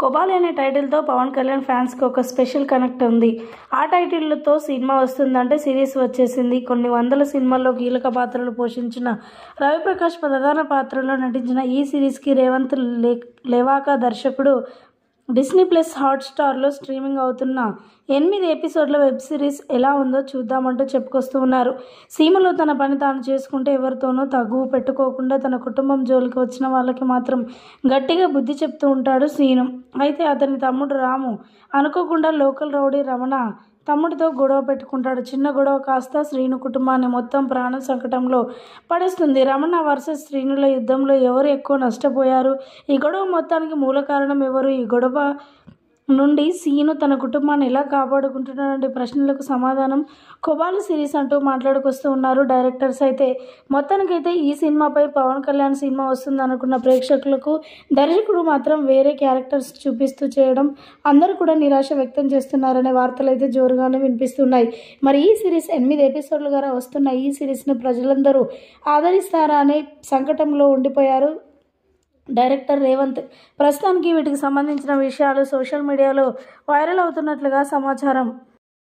కొబాలి అనే టైటిల్తో పవన్ కళ్యాణ్ ఫ్యాన్స్కి ఒక స్పెషల్ కనెక్ట్ ఉంది. ఆ టైటిల్తో సినిమా వస్తుందంటే సిరీస్ వచ్చేసింది. కొన్ని వందల సినిమాల్లో కీలక పాత్రలు పోషించిన రవిప్రకాష్ ప్రధాన పాత్రలో నటించిన ఈ సిరీస్కి రేవంత్ లేవాక దర్శకుడు. డిస్నీ ప్లస్ హాట్స్టార్లో స్ట్రీమింగ్ అవుతున్న 8 ఎపిసోడ్ల వెబ్ సిరీస్ ఎలా ఉందో చూద్దామంటూ చెప్పుకొస్తూ ఉన్నారు. సీమలో తన పని తాను చేసుకుంటే ఎవరితోనూ తగువు పెట్టుకోకుండా తన కుటుంబం జోలికి వచ్చిన వాళ్ళకి మాత్రం గట్టిగా బుద్ధి చెప్తూ ఉంటాడు శ్రీను. అయితే అతని తమ్ముడు రాము అనుకోకుండా లోకల్ రౌడీ రమణ తమ్ముడితో గొడవ పెట్టుకుంటాడు. చిన్న గొడవ కాస్త శ్రీను కుటుంబాన్ని మొత్తం ప్రాణ సంకటంలో పడేస్తుంది. రమణ వర్సెస్ శ్రీనుల యుద్ధంలో ఎవరు ఎక్కువ నష్టపోయారు? ఈ గొడవ మొత్తానికి మూల కారణం ఎవరు? ఈ గొడవ నుండి సీను తన కుటుంబాన్ని ఎలా కాపాడుకుంటున్నారంటే ప్రశ్నలకు సమాధానం కొబాలి సిరీస్ అంటూ మాట్లాడుకొస్తూ ఉన్నారు డైరెక్టర్స్. అయితే మొత్తానికైతే ఈ సినిమాపై పవన్ కళ్యాణ్ సినిమా వస్తుంది అనుకున్న ప్రేక్షకులకు దర్శకుడు మాత్రం వేరే క్యారెక్టర్స్ చూపిస్తూ చేయడం అందరూ కూడా నిరాశ వ్యక్తం చేస్తున్నారనే వార్తలు అయితే జోరుగానే వినిపిస్తున్నాయి. మరి ఈ సిరీస్ 8 ఎపిసోడ్లుగా వస్తున్న ఈ సిరీస్ను ప్రజలందరూ ఆదరిస్తారా అనే సంకటంలో ఉండిపోయారు డైరెక్టర్ రేవంత్. ప్రస్తుతానికి వీటికి సంబంధించిన విషయాలు సోషల్ మీడియాలో వైరల్ అవుతున్నట్లుగా సమాచారం.